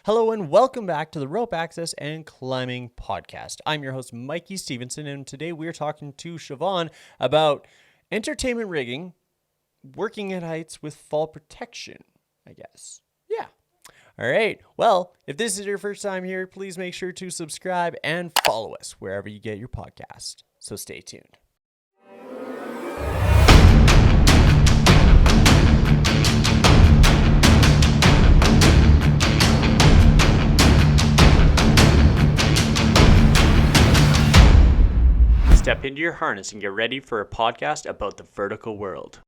Hello and welcome back to the Rope Access and Climbing Podcast. I'm your host, Mikey Stevenson, and today we are talking to Siobhan about entertainment rigging, working at heights with fall protection, I guess. Yeah. All right. Well, if this is your first time here, please make sure to subscribe and follow us wherever you get your podcast. So stay tuned. Step into your harness and get ready for a podcast about the vertical world.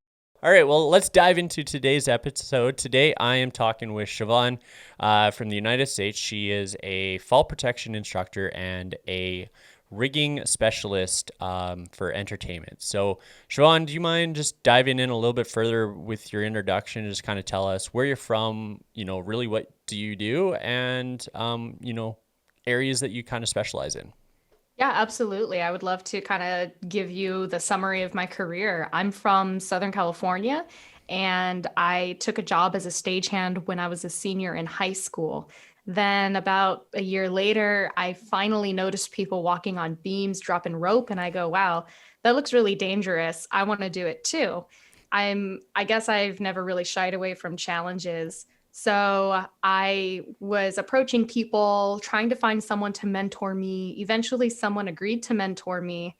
All right, well, let's dive into today's episode. Today, I am talking with Siobhan from the United States. She is a fall protection instructor and a rigging specialist for entertainment. So, Siobhan, do you mind just diving in a little bit further with your introduction? Just kind of tell us where you're from, really what do you do, and, areas that you kind of specialize in. Yeah, absolutely. I would love to kind of give you the summary of my career. I'm from Southern California, and I took a job as a stagehand when I was a senior in high school. Then, about a year later, I finally noticed people walking on beams, dropping rope, and I go, wow, that looks really dangerous. I want to do it too. I guess I've never really shied away from challenges. So I was approaching people, trying to find someone to mentor me. Eventually, someone agreed to mentor me.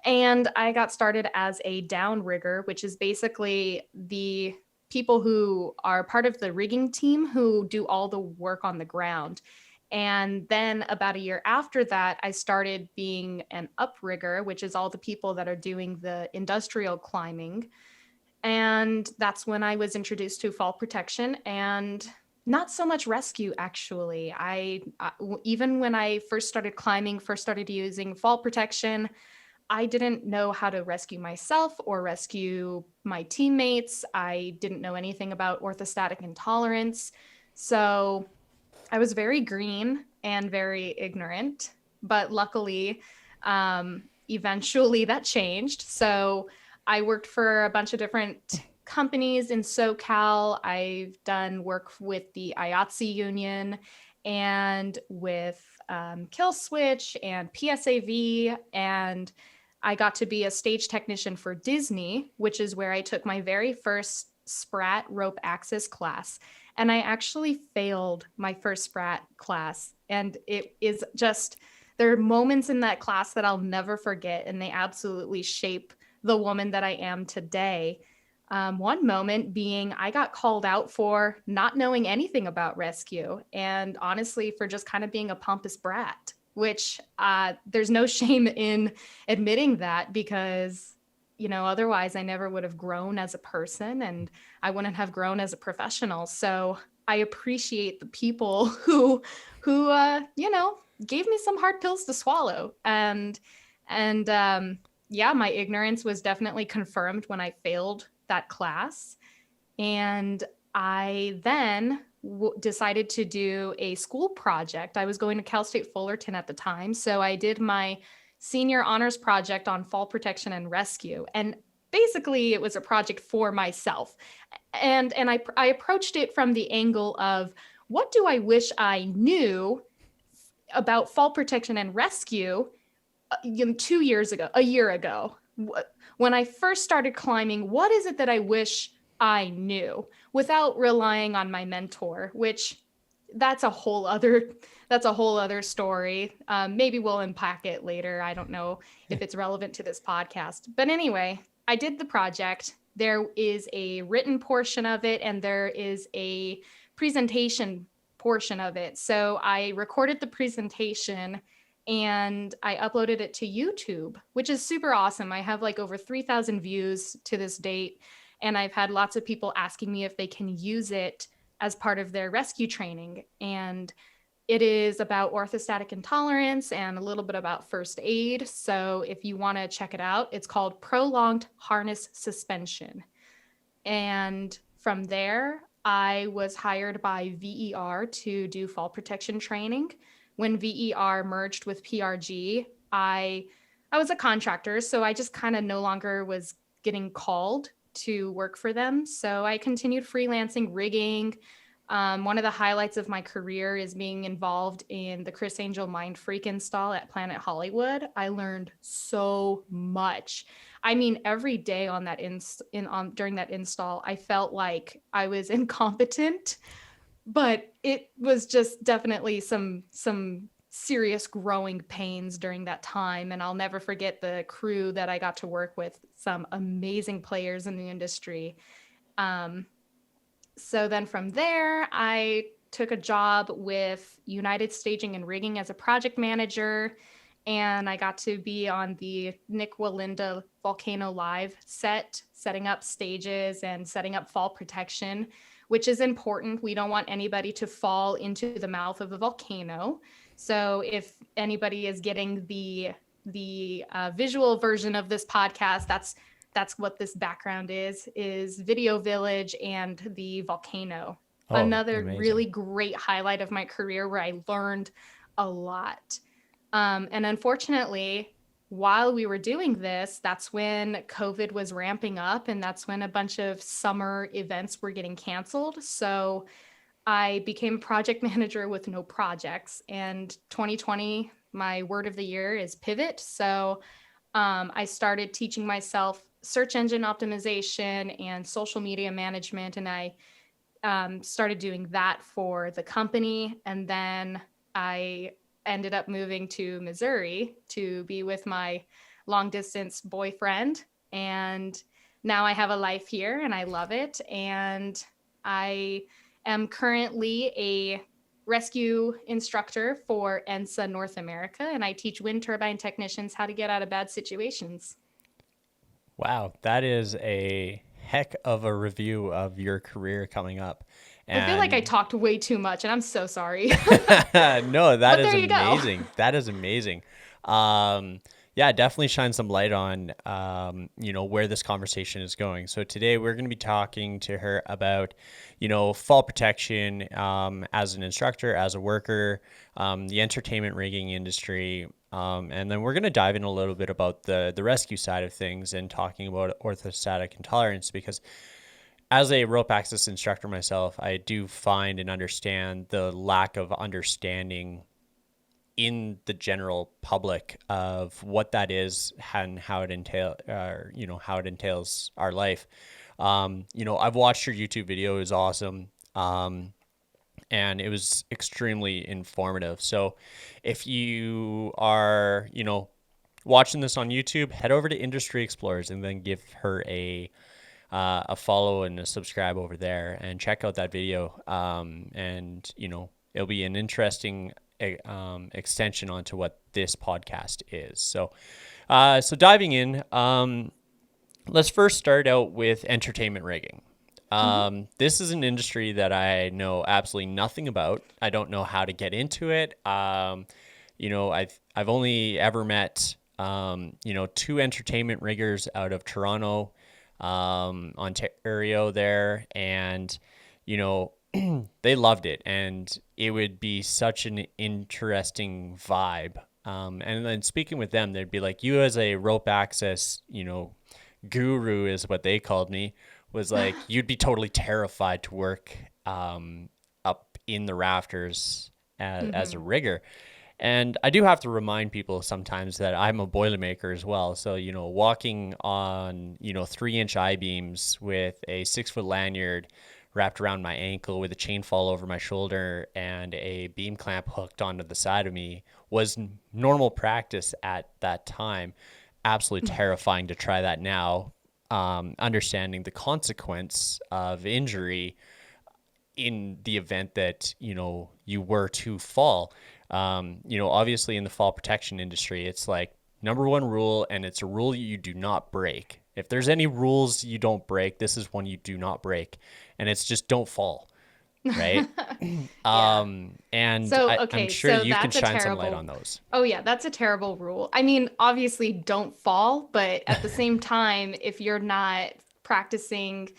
And I got started as a down rigger, which is basically the people who are part of the rigging team who do all the work on the ground. And then about a year after that, I started being an uprigger, which is all the people that are doing the industrial climbing. And that's when I was introduced to fall protection and not so much rescue, actually. Even when I first started climbing, first started using fall protection, I didn't know how to rescue myself or rescue my teammates. I didn't know anything about orthostatic intolerance. So I was very green and very ignorant. But luckily, eventually that changed. So I worked for a bunch of different companies in SoCal. I've done work with the IATSE union and with Kill Switch and PSAV. And I got to be a stage technician for Disney, which is where I took my very first Sprat rope access class. And I actually failed my first Sprat class. And it is just, there are moments in that class that I'll never forget, and they absolutely shape the woman that I am today. One moment being I got called out for not knowing anything about rescue, and honestly for just kind of being a pompous brat, which there's no shame in admitting that, because otherwise I never would have grown as a person and I wouldn't have grown as a professional. So I appreciate the people who gave me some hard pills to swallow. And yeah, my ignorance was definitely confirmed when I failed that class. And I then decided to do a school project. I was going to Cal State Fullerton at the time. So I did my senior honors project on fall protection and rescue. And basically, it was a project for myself. And I approached it from the angle of, what do I wish I knew about fall protection and rescue 2 years ago, a year ago, when I first started climbing? What is it that I wish I knew without relying on my mentor? Which that's a whole other story. Maybe we'll unpack it later. I don't know if it's relevant to this podcast, but anyway, I did the project. There is a written portion of it, and there is a presentation portion of it. So I recorded the presentation and I uploaded it to YouTube, which is super awesome. I have like over 3,000 views to this date, and I've had lots of people asking me if they can use it as part of their rescue training. And it is about orthostatic intolerance and a little bit about first aid. So if you want to check it out, it's called Prolonged Harness Suspension. And from there, I was hired by VER to do fall protection training. When VER merged with PRG, I was a contractor, so I just kind of no longer was getting called to work for them. So I continued freelancing rigging, One of the highlights of my career is being involved in the Chris Angel Mind Freak install at Planet Hollywood. I learned so much. I mean, every day on that during that install, I felt like I was incompetent, but it was just definitely some serious growing pains during that time. And I'll never forget the crew that I got to work with, some amazing players in the industry. Um, so then from there, I took a job with United Staging and Rigging as a project manager. And I got to be on the Nick Walinda Volcano Live set, setting up stages and setting up fall protection, which is important. We don't want anybody to fall into the mouth of a volcano. So if anybody is getting the visual version of this podcast, that's what this background is Video Village and the volcano. Oh, Another amazing. really great highlight of my career where I learned a lot. And unfortunately, while we were doing this, that's when COVID was ramping up, and that's when a bunch of summer events were getting canceled. So I became project manager with no projects. And 2020, my word of the year is pivot. So I started teaching myself search engine optimization and social media management, and I started doing that for the company. And then I ended up moving to Missouri to be with my long distance boyfriend. And now I have a life here and I love it. And I am currently a rescue instructor for ENSA North America, and I teach wind turbine technicians how to get out of bad situations. Wow, that is a heck of a review of your career coming up. I feel like I And talked way too much, and I'm so sorry. no, that But is there you go. amazing. That is amazing. Um, yeah, definitely shine some light on, where this conversation is going. So today we're going to be talking to her about, fall protection as an instructor, as a worker, the entertainment rigging industry, and then we're going to dive in a little bit about the rescue side of things and talking about orthostatic intolerance because as a rope access instructor myself, I do find and understand the lack of understanding in the general public of what that is and how it entails our life. I've watched your YouTube video; it was awesome, and it was extremely informative. So, if you are, watching this on YouTube, head over to Industry Explorers and then give her a follow and a subscribe over there and check out that video. And it'll be an interesting extension onto what this podcast is. So diving in, let's first start out with entertainment rigging. Mhm. This is an industry that I know absolutely nothing about. I don't know how to get into it. I've only ever met two entertainment riggers out of Toronto, Ontario there, and you know they loved it, and it would be such an interesting vibe. And then speaking with them, they'd be like, "You as a rope access, guru is what they called me, was like you'd be totally terrified to work up in the rafters as a Mhm. rigger." And I do have to remind people sometimes that I'm a boilermaker as well. So, walking on, 3-inch I-beams with a 6-foot lanyard wrapped around my ankle with a chain fall over my shoulder and a beam clamp hooked onto the side of me was normal practice at that time. Absolutely terrifying to try that now, understanding the consequence of injury in the event that you were to fall. Obviously in the fall protection industry, it's like number one rule, and it's a rule you do not break. If there's any rules you don't break, this is one you do not break, and it's just don't fall, right? Yeah. And So, I'm okay, sure so you can that's a shine some light on terrible. those. Oh yeah, that's a terrible rule. I mean, obviously don't fall, but at the same time, if you're not practicing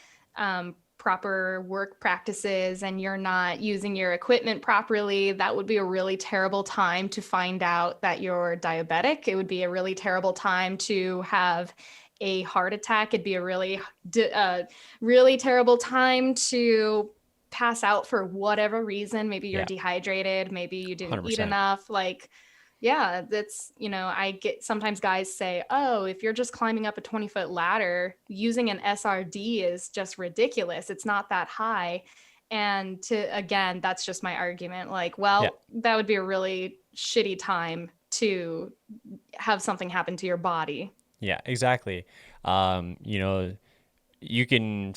proper work practices and you're not using your equipment properly, that would be a really terrible time to find out that you're diabetic. It would be a really terrible time to have a heart attack. It'd be a really terrible time to pass out for whatever reason, maybe you're Yeah. dehydrated, maybe you didn't eat 100%. enough, like, yeah, that's, I get sometimes guys say, oh, if you're just climbing up a 20-foot ladder, using an SRD is just ridiculous. It's not that high. And again, that's just my argument. Like, Yeah. well, that would be a really shitty time to have something happen to your body. Yeah, exactly. You can,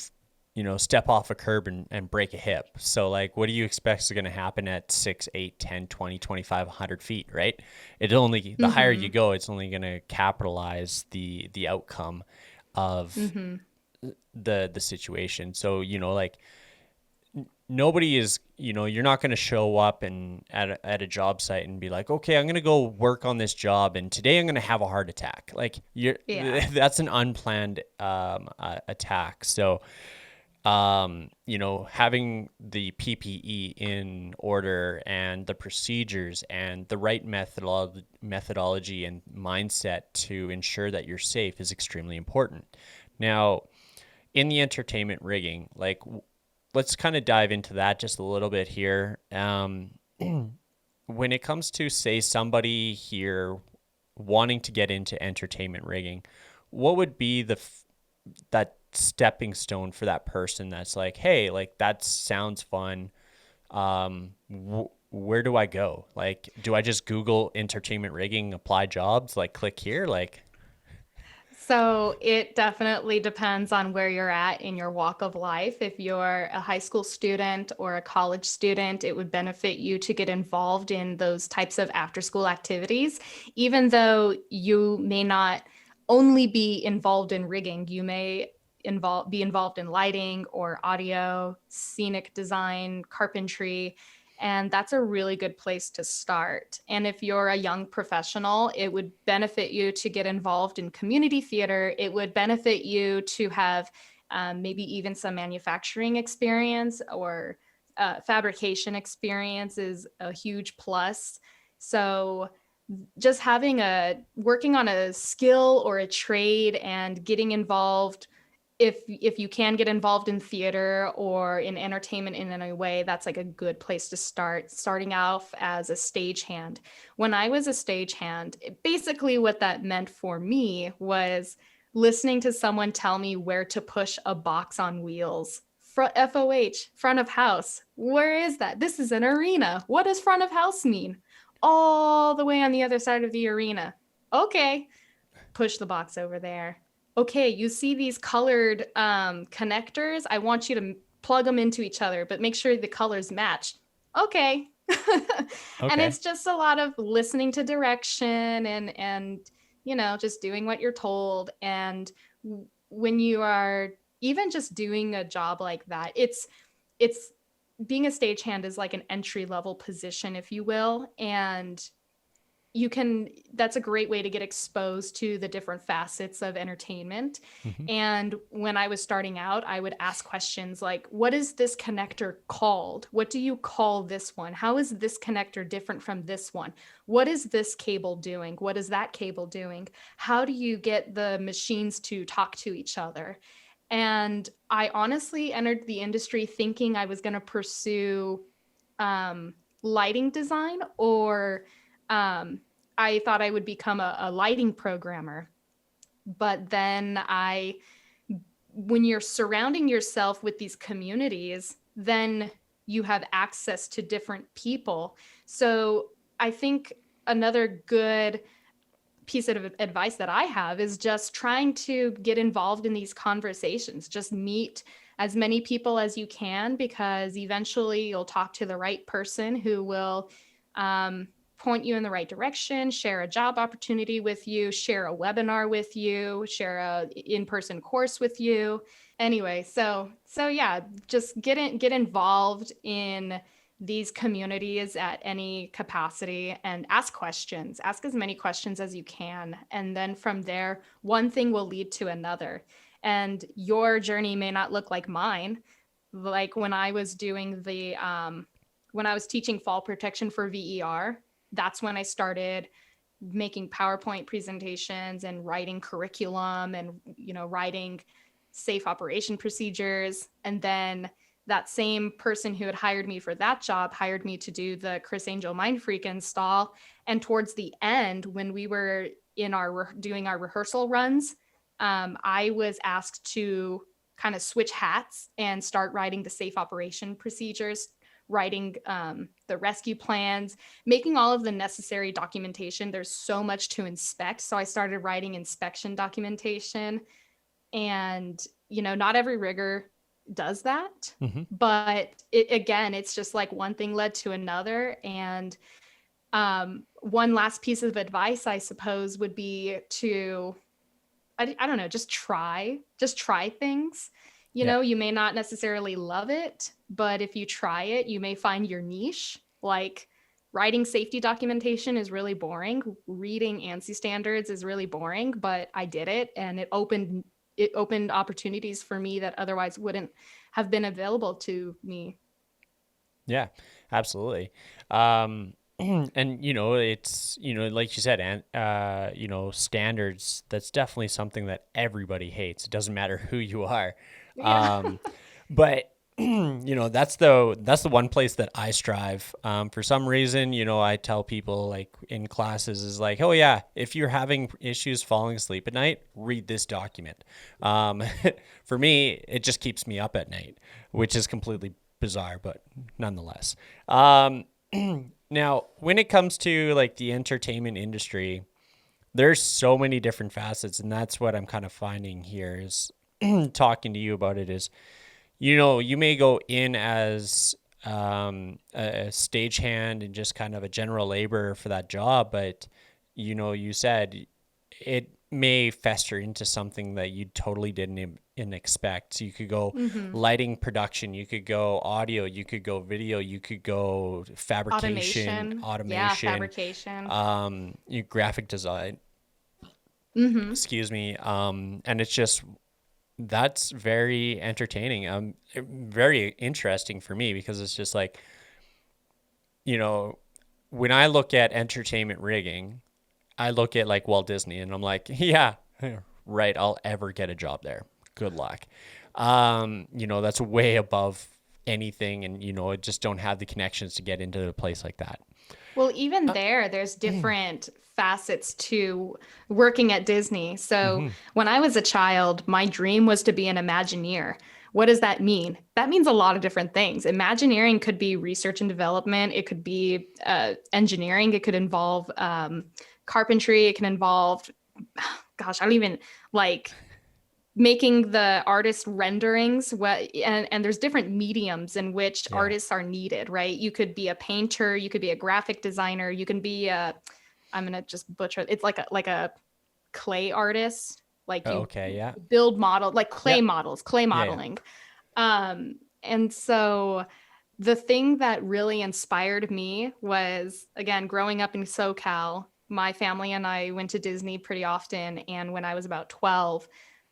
step off a curb and break a hip. So like, what do you expect is going to happen at 6, 8, 10, 20, 25, 100 feet, right? The higher you Mm-hmm. go, it's only going to capitalize the outcome of Mm-hmm. the situation. So, like nobody is, you're not going to show up and at a job site and be like, okay, I'm going to go work on this job and today I'm going to have a heart attack. Like Yeah. that's an unplanned attack. So having the PPE in order and the procedures and the right methodology and mindset to ensure that you're safe is extremely important. Now, in the entertainment rigging, like let's kind of dive into that just a little bit here. When it comes to, say, somebody here wanting to get into entertainment rigging, what would be that stepping stone for that person that's like, hey, like that sounds fun. Where do I go? Like, do I just Google entertainment rigging, apply jobs, like click here? Like, So it definitely depends on where you're at in your walk of life. If you're a high school student or a college student, it would benefit you to get involved in those types of after school activities. Even though you may not only be involved in rigging, you may be involved in lighting or audio, scenic design, carpentry. And that's a really good place to start. And if you're a young professional, it would benefit you to get involved in community theater. It would benefit you to have maybe even some manufacturing experience or fabrication experience is a huge plus. So just working on a skill or a trade and getting involved, if you can get involved in theater or in entertainment in any way, that's like a good place to start, starting off as a stagehand. When I was a stagehand, basically what that meant for me was listening to someone tell me where to push a box on wheels. FOH, front of house. Where is that? This is an arena. What does front of house mean? All the way on the other side of the arena. Okay, push the box over there. Okay, you see these colored connectors? I want you to plug them into each other, but make sure the colors match. Okay. And okay. it's just a lot of listening to direction and just doing what you're told. And when you are even just doing a job like that, it's being a stagehand is like an entry level position, if you will. And that's a great way to get exposed to the different facets of entertainment. Hmm. And when I was starting out, I would ask questions like, what is this connector called? What do you call this one? How is this connector different from this one? What is this cable doing? What is that cable doing? How do you get the machines to talk to each other? And I honestly entered the industry thinking I was going to pursue lighting design, or um, I thought I would become a lighting programmer. But then when you're surrounding yourself with these communities, then you have access to different people. So I think another good piece of advice that I have is just trying to get involved in these conversations. Just meet as many people as you can, because eventually you'll talk to the right person who will point you in the right direction, share a job opportunity with you, share a webinar with you, share a in-person course with you. Anyway, so yeah, just get involved in these communities at any capacity and ask questions. Ask as many questions as you can. And then from there, one thing will lead to another. And your journey may not look like mine. Like when I was when I was teaching fall protection for VER, that's when I started making PowerPoint presentations and writing curriculum and, writing safe operation procedures. And then that same person who had hired me for that job hired me to do the Chris Angel Mind Freak install. And towards the end, when we were in our doing our rehearsal runs, I was asked to kind of switch hats and start writing the safe operation procedures, writing the rescue plans, making all of the necessary documentation. There's so much to inspect. So I started writing inspection documentation. And, not every rigger does that. Mm-hmm. But again, it's just like one thing led to another. And one last piece of advice, I suppose, would be to, I don't know, just try things. Yeah. You may not necessarily love it, but if you try it, you may find your niche. Like writing safety documentation is really boring. Reading ANSI standards is really boring, but I did it, and it opened opportunities for me that otherwise wouldn't have been available to me. Yeah, absolutely. Um, and it's like you said, and standards. That's definitely something that everybody hates. It doesn't matter who you are. Yeah. Um, but that's the one place that I strive. For some reason, I tell people like in classes is like, oh yeah, if you're having issues falling asleep at night, read this document. Um, for me, it just keeps me up at night, which is completely bizarre, but nonetheless. Now, when it comes to like the entertainment industry, there's so many different facets, and that's what I'm kind of finding here is talking to you about it is, you may go in as a stagehand and just kind of a general laborer for that job, but you said it may fester into something that you totally didn't expect. So you could go Hmm. lighting production, you could go audio, you could go video, you could go fabrication, Automation. Yeah, automation, fabrication. graphic design, Hmm. excuse me. And it's just that's very entertaining. Very interesting for me because it's just like, you know, when I look at entertainment rigging, I look at like Walt Disney and I'm like, yeah, right, I'll ever get a job there. Good luck. That's way above anything, and I just don't have the connections to get into a place like that. Well, even there's different facets to working at Disney. So Mm-hmm. when I was a child, my dream was to be an Imagineer. What does that mean? That means a lot of different things. Imagineering could be research and development, it could be engineering, it could involve carpentry, it can involve, gosh, I don't even like making the artist renderings. And there's different mediums in which Yeah. artists are needed, right? You could be a painter, you could be a graphic designer, you can be a, I'm gonna just butcher it's like a clay artist. Like Oh, you okay. Yeah. build model, like clay Yep. models, clay Yeah. Yeah. modeling. And so the thing that really inspired me was, again, growing up in SoCal, my family and I went to Disney pretty often. And when I was about 12,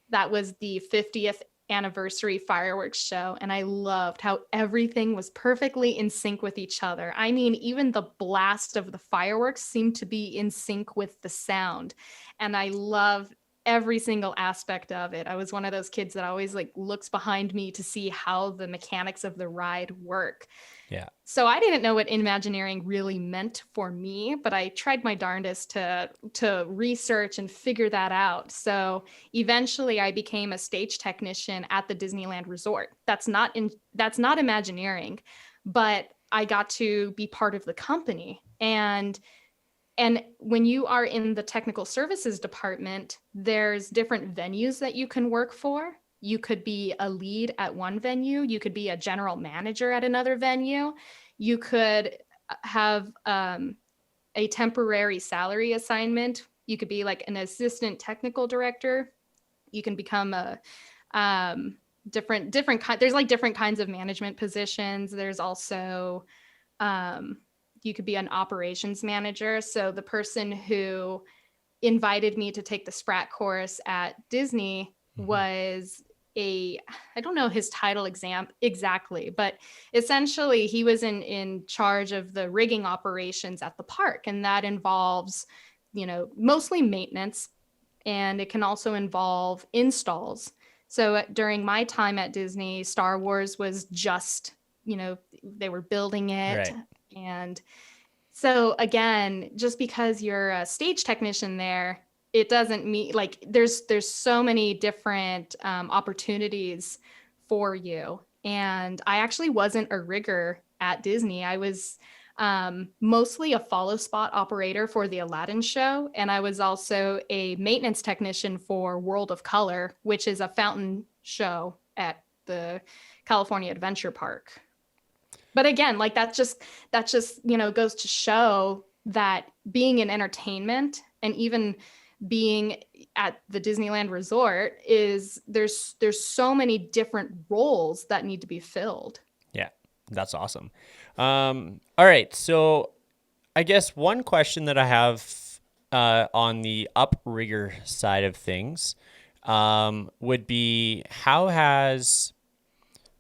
that was the 50th anniversary fireworks show. And I loved how everything was perfectly in sync with each other. I mean, even the blast of the fireworks seemed to be in sync with the sound. And I love every single aspect of it. I was one of those kids that always like looks behind me to see how the mechanics of the ride work. Yeah. So I didn't know what Imagineering really meant for me, but I tried my darndest to research and figure that out. So eventually I became a stage technician at the Disneyland Resort. That's not Imagineering, but I got to be part of the company. And when you are in the technical services department, there's different venues that you can work for. You could be a lead at one venue, you could be a general manager at another venue, you could have a temporary salary assignment, you could be like an assistant technical director, you can become a there's like different kinds of management positions. There's also um, you could be an operations manager. So the person who invited me to take the Sprat course at Disney Mm-hmm. was a, I don't know his title exam exactly, but essentially he was in charge of the rigging operations at the park, and that involves, mostly maintenance, and it can also involve installs. So during my time at Disney, Star Wars was just, they were building it. Right. And so again, just because you're a stage technician there, it doesn't mean like there's so many different opportunities for you. And I actually wasn't a rigger at Disney. I was mostly a follow spot operator for the Aladdin show, and I was also a maintenance technician for World of Color, which is a fountain show at the California Adventure Park. But again, like that just goes to show that being in entertainment and even being at the Disneyland Resort is there's so many different roles that need to be filled. Yeah, that's awesome. All right, so I guess one question that I have on the uprigger side of things would be, how has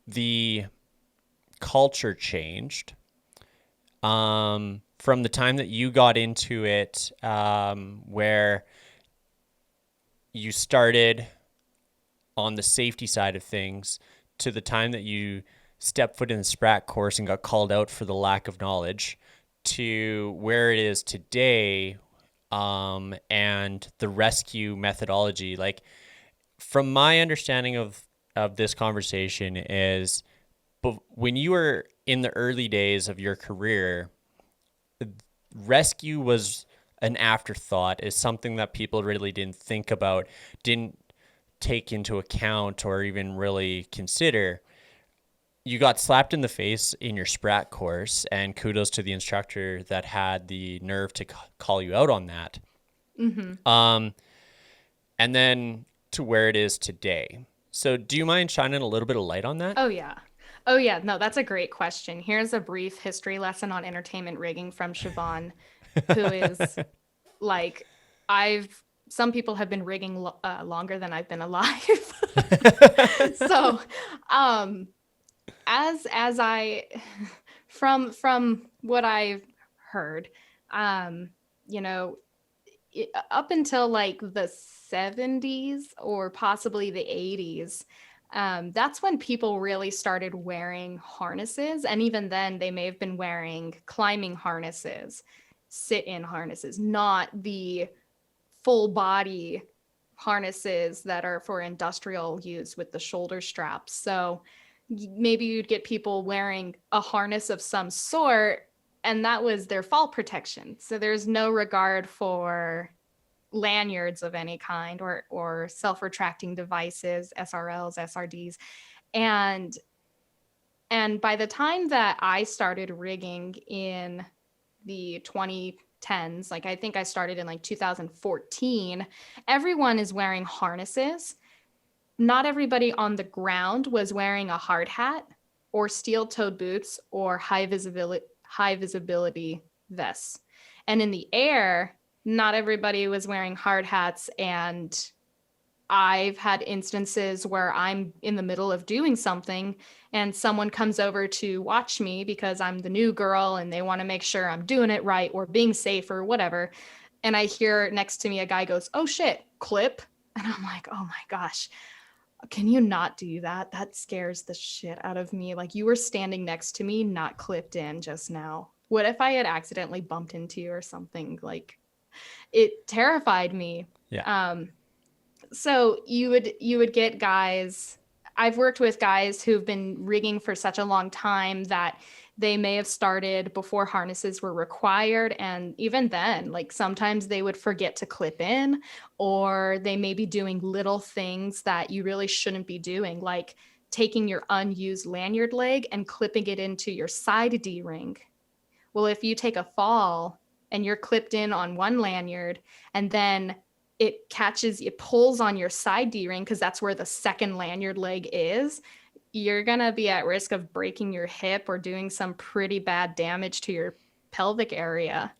the culture changed from the time that you got into it, where you started on the safety side of things, to the time that you stepped foot in the Sprat course and got called out for the lack of knowledge, to where it is today, and the rescue methodology? Like, from my understanding of this conversation is, but when you were in the early days of your career, rescue was an afterthought, is something that people really didn't think about, didn't take into account, or even really consider. You got slapped in the face in your Sprat course, and kudos to the instructor that had the nerve to call you out on that. Mm-hmm. And then to where it is today. So do you mind shining a little bit of light on that? Oh yeah. Oh yeah, no, that's a great question. Here's a brief history lesson on entertainment rigging from Siobhan, who is like I've some people have been rigging longer than I've been alive. So, um as I from what I've heard, um you know, up until like the 70s or possibly the 80s, that's when people really started wearing harnesses. And even then, they may have been wearing climbing harnesses, sit in harnesses, not the full body harnesses that are for industrial use with the shoulder straps. So maybe you'd get people wearing a harness of some sort, and that was their fall protection. So there's no regard for lanyards of any kind or self-retracting devices, SRLs, SRDs. And by the time that I started rigging in the 2010s, like I think I started in like 2014, everyone is wearing harnesses. Not everybody on the ground was wearing a hard hat or steel-toed boots or high visibility vests. And in the air, not everybody was wearing hard hats. And I've had instances where I'm in the middle of doing something and someone comes over to watch me because I'm the new girl and they want to make sure I'm doing it right or being safe or whatever. And I hear next to me a guy goes, "Oh shit, clip." And I'm like, "Oh my gosh, can you not do that? That scares the shit out of me. Like, you were standing next to me, not clipped in just now. What if I had accidentally bumped into you or something?" Like, it terrified me. Yeah. So you would get guys. I've worked with guys who've been rigging for such a long time that they may have started before harnesses were required. And even then, like sometimes they would forget to clip in, or they may be doing little things that you really shouldn't be doing, like taking your unused lanyard leg and clipping it into your side D-ring. Well, if you take a fall and you're clipped in on one lanyard and then it pulls on your side D-ring because that's where the second lanyard leg is, you're going to be at risk of breaking your hip or doing some pretty bad damage to your pelvic area.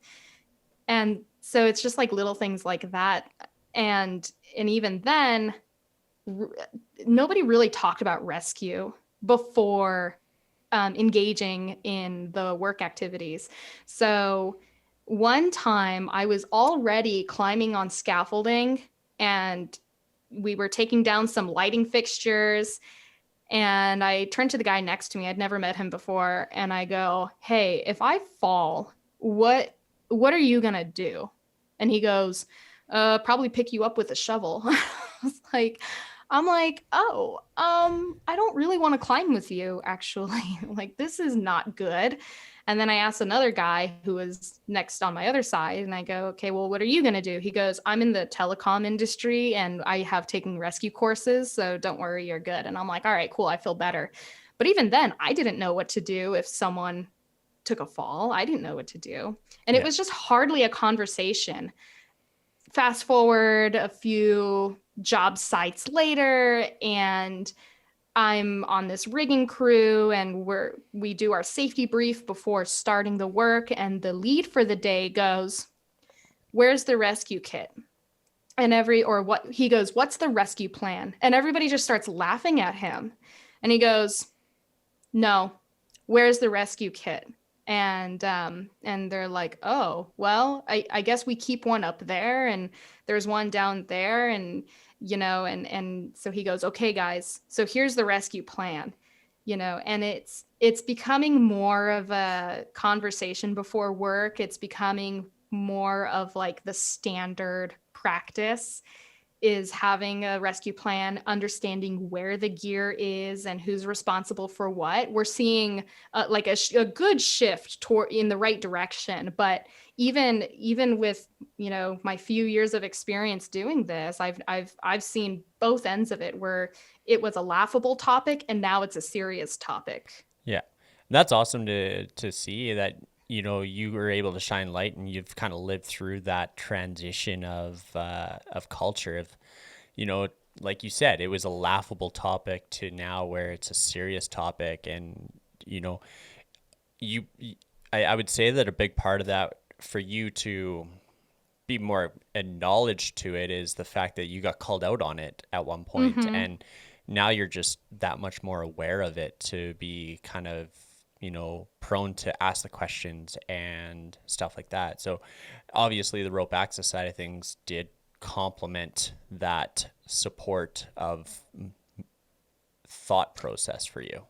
And so it's just like little things like that. And even then, nobody really talked about rescue before engaging in the work activities. So one time I was already climbing on scaffolding and we were taking down some lighting fixtures, and I turned to the guy next to me. I'd never met him before, and I go, "Hey, if I fall, what are you gonna do?" And he goes, "Probably pick you up with a shovel." I was like, I'm like, "Oh, I don't really want to climb with you, actually. Like, this is not good." And then I asked another guy who was next on my other side, and I go, "Okay, well, what are you going to do?" He goes, "I'm in the telecom industry and I have taken rescue courses, so don't worry, you're good." And I'm like, "All right, cool, I feel better." But even then, I didn't know what to do if someone took a fall. I didn't know what to do. And it Yeah. was just hardly a conversation. Fast forward a few job sites later, and I'm on this rigging crew, and we do our safety brief before starting the work, and the lead for the day goes, "Where's the rescue kit?" And what he goes, "What's the rescue plan?" And everybody just starts laughing at him. And he goes, "No, where's the rescue kit?" And they're like, "Oh, well, I guess we keep one up there, and there's one down there." And and so he goes, "Okay, guys, so here's the rescue plan." And it's becoming more of a conversation before work. It's becoming more of like the standard practice is having a rescue plan, understanding where the gear is and who's responsible for what. We're seeing like a good shift toward in the right direction. But even with my few years of experience doing this, I've seen both ends of it, where it was a laughable topic and now it's a serious topic. Yeah. That's awesome to see that, you were able to shine light and you've kind of lived through that transition of culture of, you know, like you said, it was a laughable topic to now where it's a serious topic. And, you know, you, I would say that a big part of that for you to be more acknowledged to it is the fact that you got called out on it at one point, Mm-hmm. and now you're just that much more aware of it to be kind of prone to ask the questions and stuff like that. So obviously the rope access side of things did complement that support of thought process for you.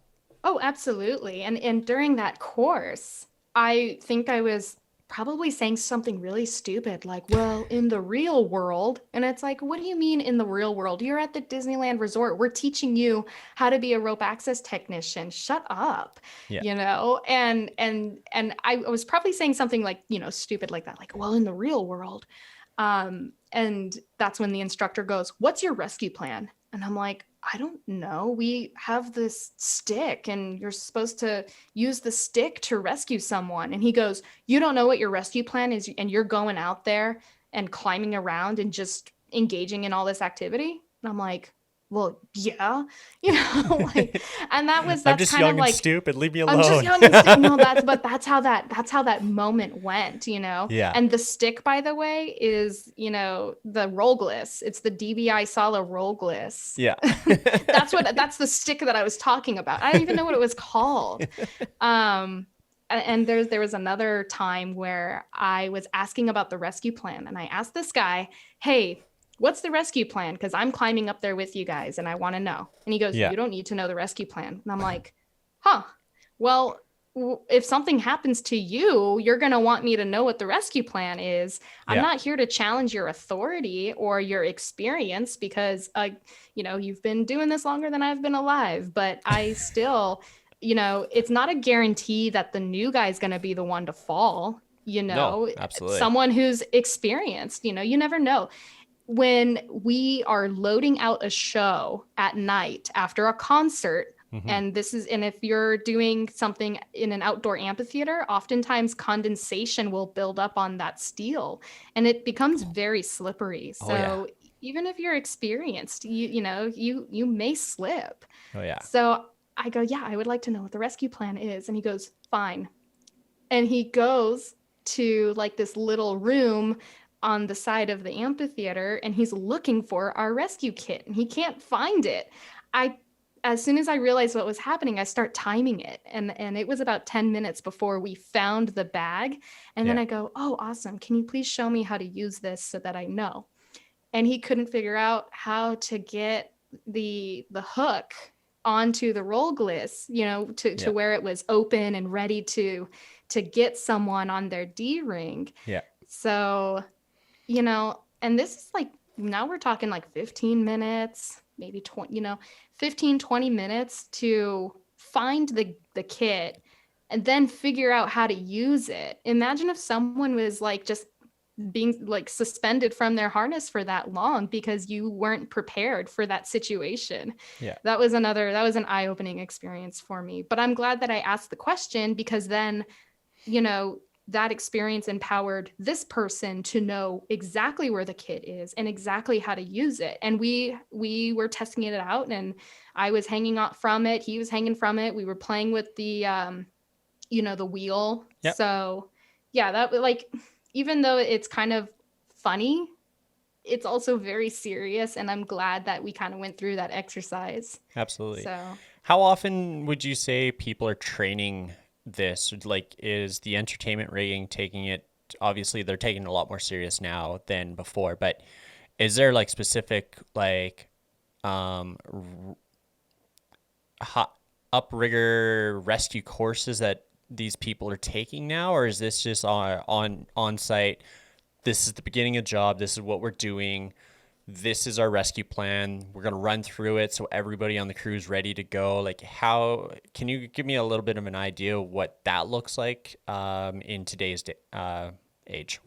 Oh, absolutely. And during that course, I think I was probably saying something really stupid like, "Well, in the real world." And it's like, "What do you mean in the real world? You're at the Disneyland Resort. We're teaching you how to be a rope access technician. Shut up." Yeah. And I was probably saying something like, stupid like that, like, "Well, in the real world." And that's when the instructor goes, "What's your rescue plan?" And I'm like, "I don't know. We have this stick and you're supposed to use the stick to rescue someone." And he goes, "You don't know what your rescue plan is, and you're going out there and climbing around and just engaging in all this activity?" And I'm like, "Well, yeah." Like, and I'm that's just kind of young and like, stupid. Leave me "I'm just alone. young and no, that's how that moment went. Yeah. And the stick, by the way, is the rollgless. It's the DBI Sala rollgless. Yeah. That's the stick that I was talking about. I don't even know what it was called. And there was another time where I was asking about the rescue plan, and I asked this guy, "Hey, what's the rescue plan? Because I'm climbing up there with you guys and I want to know." And he goes, Yeah. "You don't need to know the rescue plan." And I'm like, "Huh, well, if something happens to you, you're going to want me to know what the rescue plan is. I'm Yeah. not here to challenge your authority or your experience, because you've been doing this longer than I've been alive, but I still, it's not a guarantee that the new guy is going to be the one to fall. No, absolutely. Someone who's experienced, you never know." When we are loading out a show at night after a concert, Hmm. and if you're doing something in an outdoor amphitheater, oftentimes condensation will build up on that steel and it becomes very slippery. Oh yeah. So even if you're experienced, you may slip. Oh yeah. So I go, "Yeah, I would like to know what the rescue plan is." And he goes, "Fine." And he goes to like this little room on the side of the amphitheater, and he's looking for our rescue kit and he can't find it. I As soon as I realized what was happening, I start timing it, and it was about 10 minutes before we found the bag. And then Yeah. I go, "Oh, awesome. Can you please show me how to use this so that I know?" and he couldn't figure out how to get the hook onto the roll gliss, to Yeah. where it was open and ready to get someone on their D ring. Yeah. So, and this is like, now we're talking like 15 minutes, maybe 20, 15, 20 minutes to find the kit and then figure out how to use it. Imagine if someone was like just being like suspended from their harness for that long because you weren't prepared for that situation. Yeah. That was an eye-opening experience for me. But I'm glad that I asked the question, because then, that experience empowered this person to know exactly where the kit is and exactly how to use it. And we were testing it out, and I was hanging out from it. He was hanging from it. We were playing with the the wheel. Yep. So yeah, that like, even though it's kind of funny, it's also very serious. And I'm glad that we kind of went through that exercise. Absolutely. So How often would you say people are training this? Like, is the entertainment rigging taking it? Obviously, they're taking it a lot more serious now than before, but is there like specific like hot uprigger rescue courses that these people are taking now, or is this just on site? This is the beginning of the job. This is what we're doing. This is our rescue plan. We're going to run through it so everybody on the crew is ready to go. Like, how can you give me a little bit of an idea of what that looks like in today's age?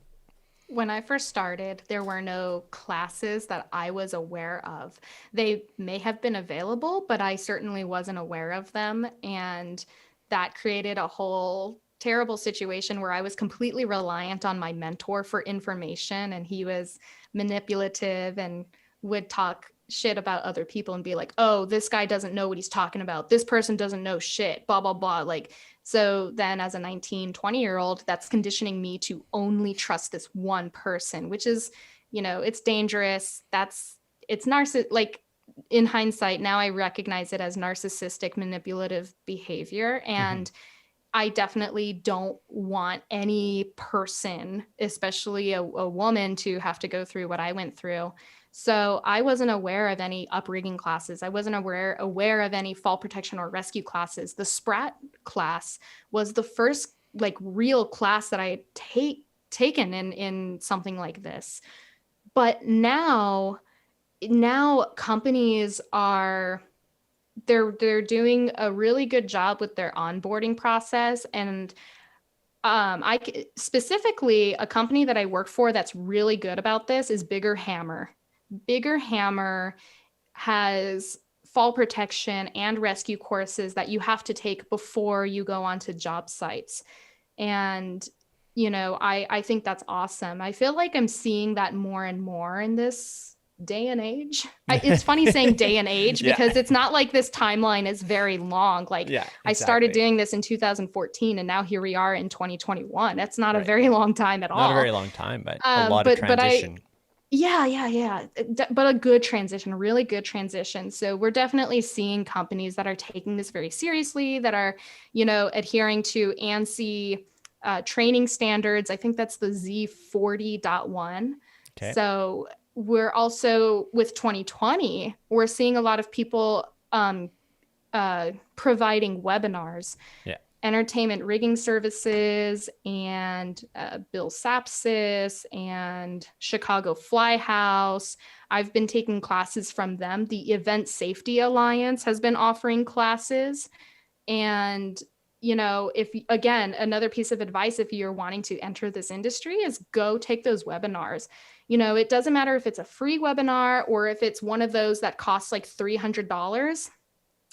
when I first started, there were no classes that I was aware of. They may have been available, but I certainly wasn't aware of them. And that created a whole terrible situation where I was completely reliant on my mentor for information. And he was manipulative and would talk shit about other people and be like, oh, this guy doesn't know what he's talking about. This person doesn't know shit, blah, blah, blah. Like, so then as a 19, 20-year-old, that's conditioning me to only trust this one person, which is, it's dangerous. It's like, in hindsight, now I recognize it as narcissistic manipulative behavior. And I definitely don't want any person, especially a woman, to have to go through what I went through. So I wasn't aware of any uprigging classes. I wasn't aware of any fall protection or rescue classes. The Sprat class was the first like real class that I had taken in something like this. But now companies are they're doing a really good job with their onboarding process. And specifically, a company that I work for that's really good about this is Bigger Hammer. Bigger Hammer has fall protection and rescue courses that you have to take before you go onto job sites. And, I think that's awesome. I feel like I'm seeing that more and more in this day and age. It's funny saying day and age because it's not like this timeline is very long. Like, Yeah, exactly. I started doing this in 2014 and now here we are in 2021. That's not a very long time at all. Not a very long time, but a lot of transition. Yeah. But a good transition, a really good transition. So we're definitely seeing companies that are taking this very seriously, that are, adhering to ANSI training standards. I think that's the Z40.1. Okay. So we're also, with 2020, we're seeing a lot of people providing webinars. Yeah. Entertainment rigging services and Bill Sapsis and Chicago Fly House. I've been taking classes from them. The Event Safety Alliance has been offering classes. And, if, again, another piece of advice, if you're wanting to enter this industry, is go take those webinars. It doesn't matter if it's a free webinar or if it's one of those that costs like $300.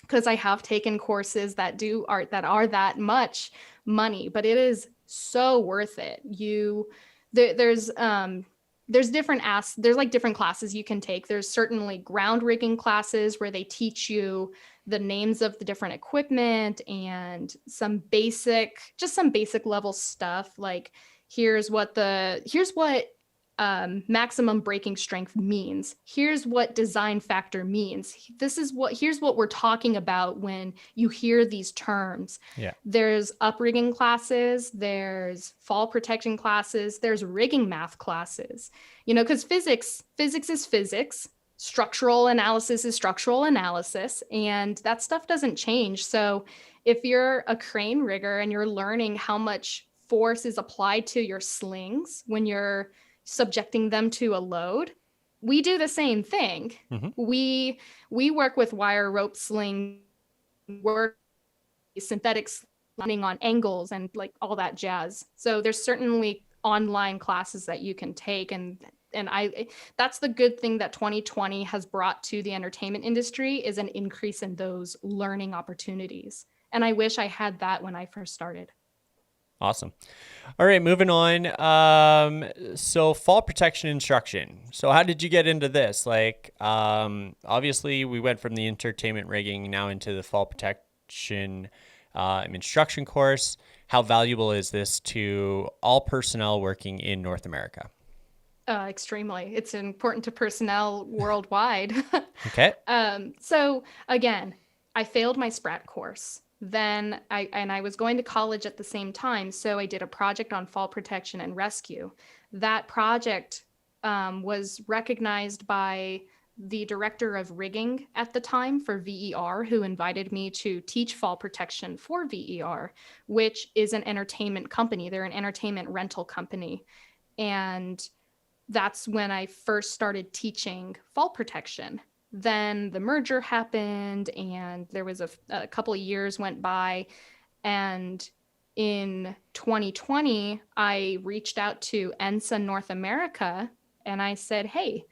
Because I have taken courses that are that much money, but it is so worth it. There's different classes you can take. There's certainly ground rigging classes where they teach you the names of the different equipment and some basic level stuff. Like, here's what maximum braking strength means. Here's what design factor means. Here's what we're talking about when you hear these terms. Yeah. There's uprigging classes, there's fall protection classes, there's rigging math classes. Because physics is physics, structural analysis is structural analysis, and that stuff doesn't change. So if you're a crane rigger and you're learning how much force is applied to your slings when you're subjecting them to a load, we do the same thing. Mm-hmm. We work with wire rope sling, work synthetic sliding on angles and like all that jazz. So there's certainly online classes that you can take, and that's the good thing that 2020 has brought to the entertainment industry, is an increase in those learning opportunities. And I wish I had that when I first started. Awesome. All right, moving on. So fall protection instruction. So how did you get into this? Like, obviously we went from the entertainment rigging now into the fall protection instruction course. How valuable is this to all personnel working in North America? Extremely. It's important to personnel worldwide. Okay. So again, I failed my Sprat course. Then I was going to college at the same time, so I did a project on fall protection and rescue. That project was recognized by the director of rigging at the time for VER, who invited me to teach fall protection for VER, which is an entertainment company. They're an entertainment rental company. And that's when I first started teaching fall protection. Then the merger happened, and there was a couple of years went by. And in 2020, I reached out to ENSA North America, and I said, hey,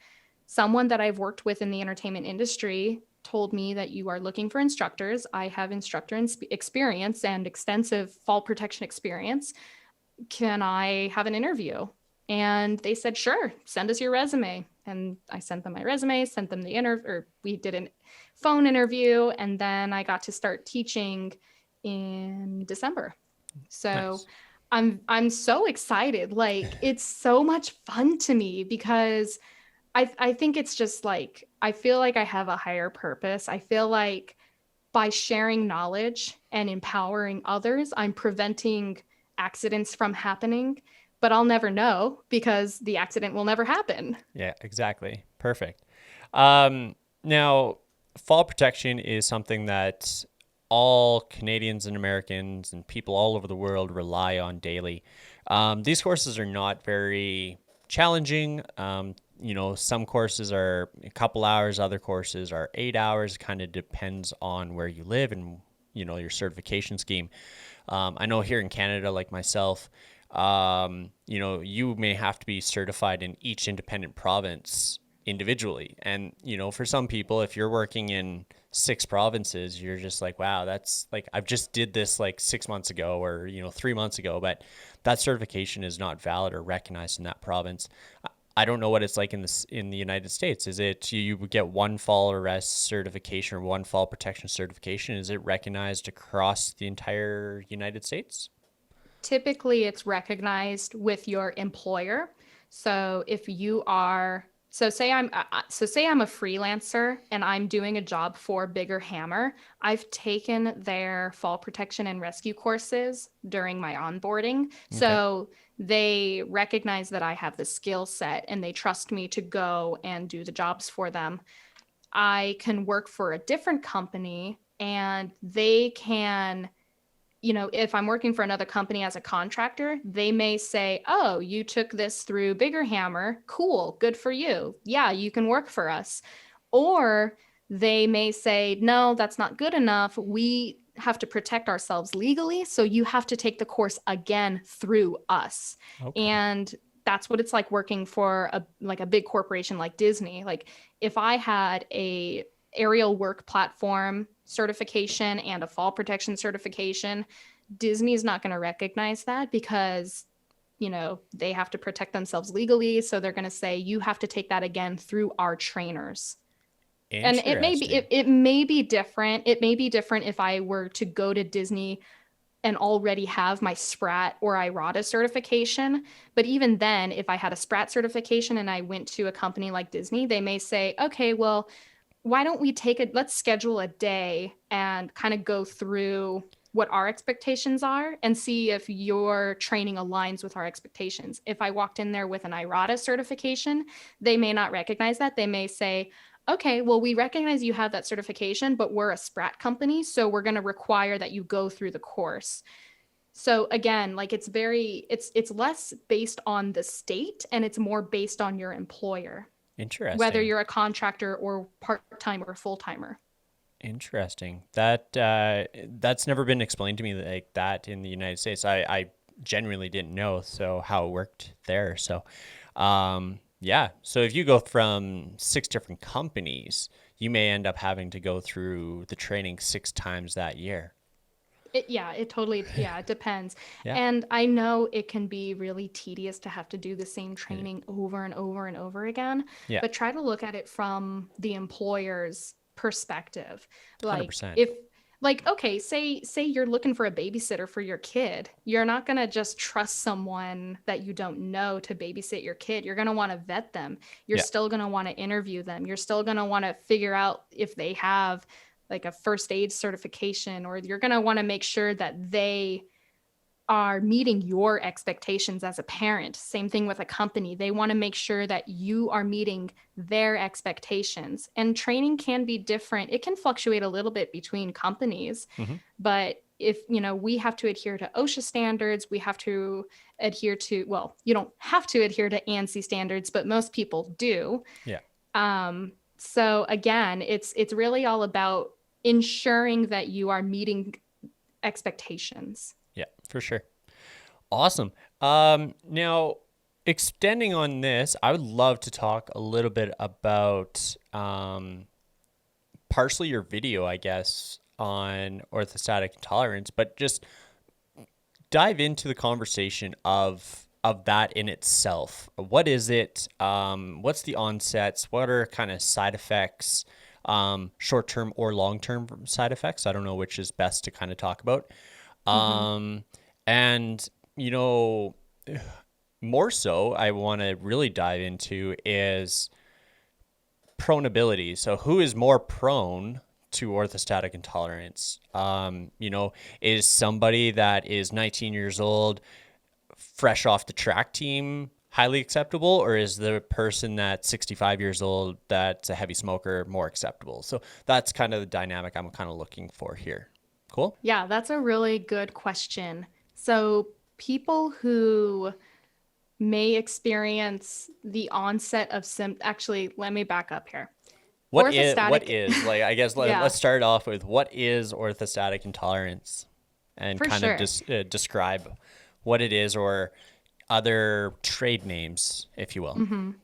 someone that I've worked with in the entertainment industry told me that you are looking for instructors. I have instructor experience and extensive fall protection experience. Can I have an interview? And they said, sure, send us your resume. And I sent them my resume, sent them the interview, or we did a phone interview. And then I got to start teaching in December. So nice. I'm so excited. Like, it's so much fun to me because I think it's just like, I feel like I have a higher purpose. I feel like by sharing knowledge and empowering others, I'm preventing accidents from happening. But I'll never know because the accident will never happen. Yeah, exactly. Perfect. Now, fall protection is something that all Canadians and Americans and people all over the world rely on daily. These courses are not very challenging. Some courses are a couple hours, other courses are 8 hours. Kind of depends on where you live and, your certification scheme. I know here in Canada, like myself, you may have to be certified in each independent province individually. And, for some people, if you're working in 6 provinces, you're just like, wow, that's like, I've just did this like 6 months ago or, 3 months ago, but that certification is not valid or recognized in that province. I don't know what it's like in the United States. Is it you get one fall arrest certification or one fall protection certification? Is it recognized across the entire United States? Typically, it's recognized with your employer. So if you are, say I'm a freelancer and I'm doing a job for Bigger Hammer. I've taken their fall protection and rescue courses during my onboarding. Okay. So they recognize that I have the skill set and they trust me to go and do the jobs for them. I can work for a different company and they can, if I'm working for another company as a contractor, they may say, oh, you took this through Bigger Hammer. Cool. Good for you. Yeah, you can work for us. Or they may say, no, that's not good enough. We have to protect ourselves legally. So you have to take the course again through us. Okay. And that's what it's like working for a big corporation like Disney. Like if I had a aerial work platform certification and a fall protection certification, Disney's not going to recognize that because, they have to protect themselves legally. So they're going to say, you have to take that again through our trainers. And it may be different. It may be different if I were to go to Disney and already have my SPRAT or IRATA certification. But even then, if I had a SPRAT certification and I went to a company like Disney, they may say, okay, well, why don't we let's schedule a day and kind of go through what our expectations are and see if your training aligns with our expectations. If I walked in there with an IRATA certification, they may not recognize that. They may say, okay, well, we recognize you have that certification, but we're a SPRAT company, so we're going to require that you go through the course. So again, like it's less based on the state and it's more based on your employer, whether Interesting. you're a contractor or part-time or full-timer. Interesting. That's never been explained to me like that in the United States. I genuinely didn't know so how it worked there. So, yeah. So if you go from 6 different companies, you may end up having to go through the training 6 times that year. It depends. Yeah. And I know it can be really tedious to have to do the same training over and over and over again, Yeah. but try to look at it from the employer's perspective. Like 100%. if like okay, say you're looking for a babysitter for your kid. You're not going to just trust someone that you don't know to babysit your kid. You're going to want to vet them. You're Yeah. still going to want to interview them. You're still going to want to figure out if they have like a first aid certification, or you're going to want to make sure that they are meeting your expectations as a parent. Same thing with a company. They want to make sure that you are meeting their expectations. And training can be different. It can fluctuate a little bit between companies, Hmm. but if we have to adhere to OSHA standards, we have to adhere to, well, you don't have to adhere to ANSI standards, but most people do. Yeah. So again, it's really all about ensuring that you are meeting expectations. Yeah, for sure. Awesome. Now, extending on this, I would love to talk a little bit about partially your video, I guess, on orthostatic intolerance, but just dive into the conversation of that in itself. What is it? What's the onsets? What are kind of side effects? Short-term or long-term side effects? I don't know which is best to kind of talk about. Mm-hmm. Um, and you know, more so, I want to really dive into is pronability. So, who is more prone to orthostatic intolerance? Is somebody that is 19 years old, fresh off the track team, highly acceptable, or is the person that's 65 years old that's a heavy smoker more acceptable? So, that's kind of the dynamic I'm kind of looking for here. Cool. Yeah, that's a really good question. So people who may experience the onset of actually, let me back up here. What Orthostatic, is like, I guess yeah, let's start off with what is orthostatic intolerance and for kind of sure. describe what it is or other trade names, if you will.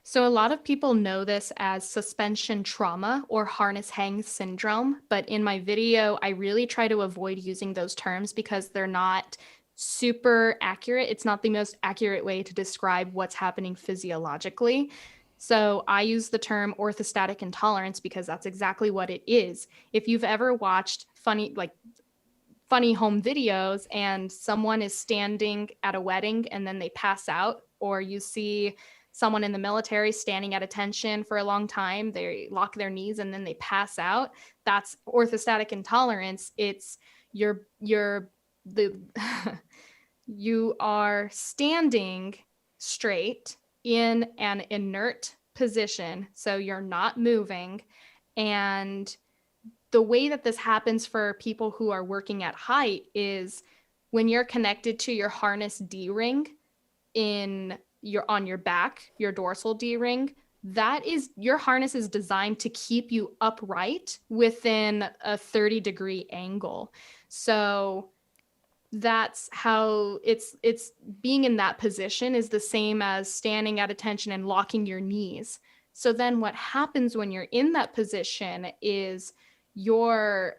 So, a lot of people know this as suspension trauma or harness hang syndrome. But in my video, I really try to avoid using those terms because they're not super accurate. It's not the most accurate way to describe what's happening physiologically. So, I use the term orthostatic intolerance because that's exactly what it is. If you've ever watched funny home videos and someone is standing at a wedding and then they pass out, or you see someone in the military standing at attention for a long time, they lock their knees and then they pass out. That's orthostatic intolerance. It's you're the you are standing straight in an inert position, so you're not moving. And the way that this happens for people who are working at height is when you're connected to your harness D ring in on your back, your dorsal D ring, that is your harness is designed to keep you upright within a 30-degree angle. So that's how it's being in that position is the same as standing at attention and locking your knees. So then what happens when you're in that position is your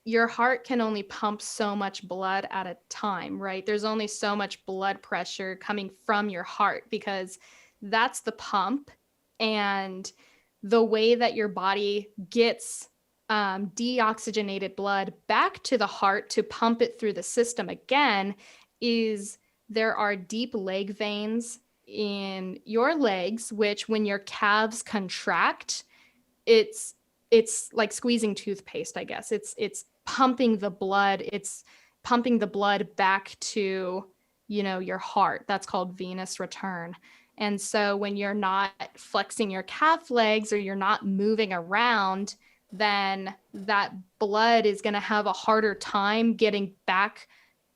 your heart can only pump so much blood at a time, right? There's only so much blood pressure coming from your heart because that's the pump. And the way that your body gets deoxygenated blood back to the heart to pump it through the system again is there are deep leg veins in your legs, which when your calves contract, it's it's like squeezing toothpaste, I guess. It's pumping the blood. It's pumping the blood back to, your heart. That's called venous return. And so when you're not flexing your calf legs or you're not moving around, then that blood is going to have a harder time getting back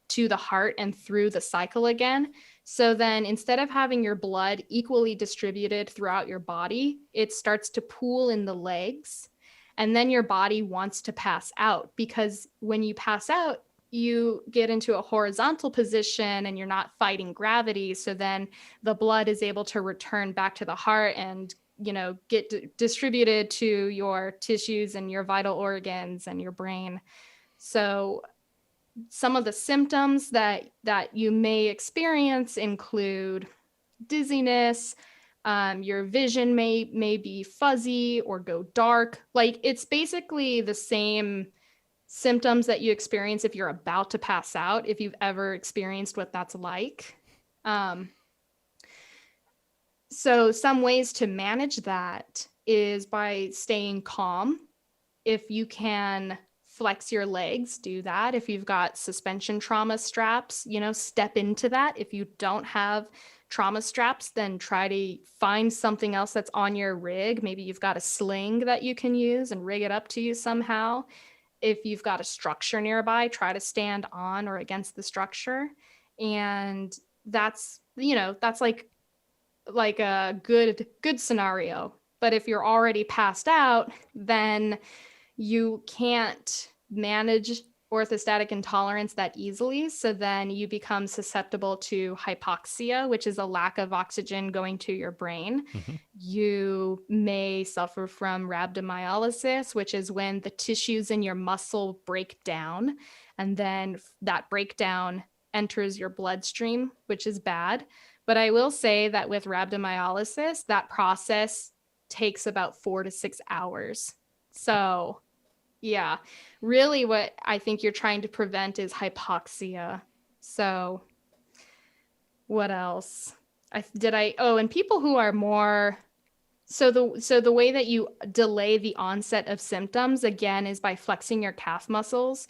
to the heart and through the cycle again. So then instead of having your blood equally distributed throughout your body, it starts to pool in the legs. And then your body wants to pass out, because when you pass out, you get into a horizontal position and you're not fighting gravity. So then the blood is able to return back to the heart and get distributed to your tissues and your vital organs and your brain. So some of the symptoms that you may experience include dizziness. Your vision may be fuzzy or go dark. Like, it's basically the same symptoms that you experience if you're about to pass out, if you've ever experienced what that's like. So some ways to manage that is by staying calm. If you can flex your legs, do that. If you've got suspension trauma straps, step into that. If you don't have trauma straps, then try to find something else that's on your rig. Maybe you've got a sling that you can use and rig it up to you somehow. If you've got a structure nearby, try to stand on or against the structure. And that's like a good scenario. But if you're already passed out, then you can't manage orthostatic intolerance that easily. So then you become susceptible to hypoxia, which is a lack of oxygen going to your brain. Mm-hmm. You may suffer from rhabdomyolysis, which is when the tissues in your muscle break down, and then that breakdown enters your bloodstream, which is bad. But I will say that with rhabdomyolysis, that process takes about 4 to 6 hours. So yeah, really what I think you're trying to prevent is hypoxia. So what else? And people who are more, so the way that you delay the onset of symptoms, again, is by flexing your calf muscles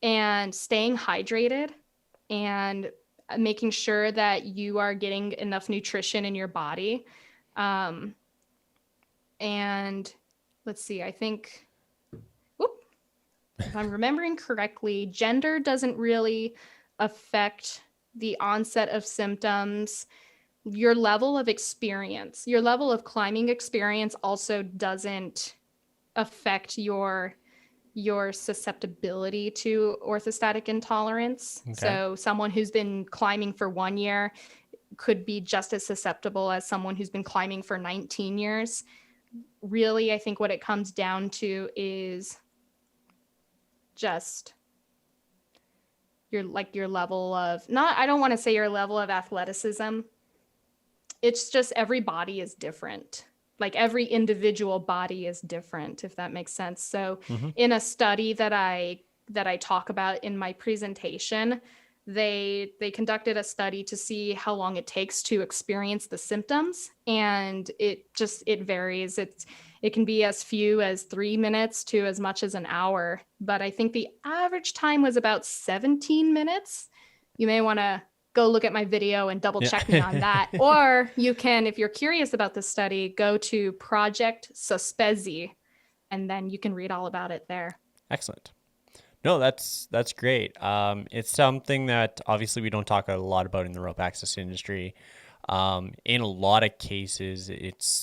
and staying hydrated and making sure that you are getting enough nutrition in your body. And let's see, I think, if I'm remembering correctly, gender doesn't really affect the onset of symptoms. Your level of experience, your level of climbing experience also doesn't affect your susceptibility to orthostatic intolerance. Okay. So someone who's been climbing for 1 year could be just as susceptible as someone who's been climbing for 19 years. Really, I think what it comes down to is just your level of, not, I don't want to say your level of athleticism. It's just every body is different. Like, every individual body is different, if that makes sense. So in a study that I talk about in my presentation, they conducted a study to see how long it takes to experience the symptoms, and it varies. It can be as few as 3 minutes to as much as an hour, but I think the average time was about 17 minutes. You may want to go look at my video and double check me on that. Or you can, if you're curious about this study, go to Project Sospesi, and then you can read all about it there. Excellent. No, that's great. It's something that obviously we don't talk a lot about in the rope access industry. In a lot of cases, it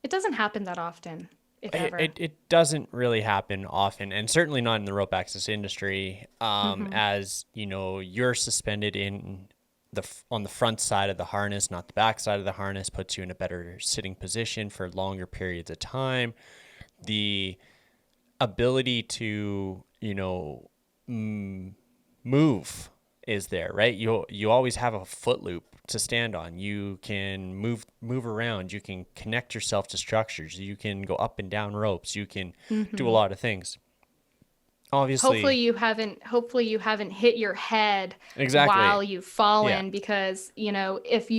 doesn't happen that often, if ever. It doesn't really happen often, and certainly not in the rope access industry. As you know, you're suspended on the front side of the harness, not the back side of the harness, puts you in a better sitting position for longer periods of time. The ability to, move is there, right? You always have a foot loop to stand on. You can move around. You can connect yourself to structures. You can go up and down ropes. You can do a Hmm. lot of things. Obviously, Hopefully you haven't hit your head exactly. while you've Yeah. fallen, because if